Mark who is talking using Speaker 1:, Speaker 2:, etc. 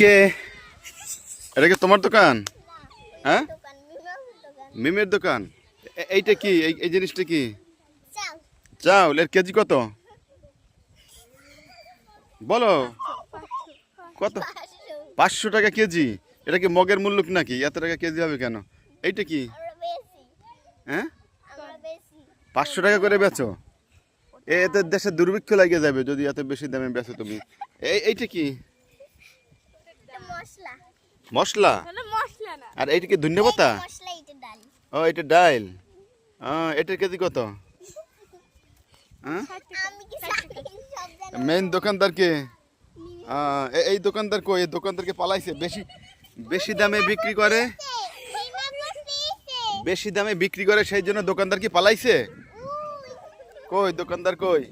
Speaker 1: কে? এটা কি তোমার দোকান? হ্যাঁ, মিমের দোকান। এইটা কি? এই জিনিসটা কি? চাউল। এর কেজি কত বলো? কত? 500 টাকা কেজি? এটা কি মগের মুল্লুক নাকি? এত টাকা কেজি হবে কেন? এইটা কি? হ্যাঁ, 500 টাকা করে বেচো? এতে দেশে দুর্ভিক্ষ লাগিয়ে যাবে যদি এত বেশি দামে বেচো তুমি। এইটা কি? মশলা? আর এইটা কি ধন্যবাদ? ও, এটা ডাল। এটার কেজি কত? হ্যাঁ, মেইন দোকানদার কে? এই দোকানদার কই? এই দোকানদারকে পালাইছে। বেশি বেশি দামে বিক্রি করে, বেশি দামে বিক্রি করে, সেই জন্য দোকানদার কি পালাইছে? কই দোকানদার কই?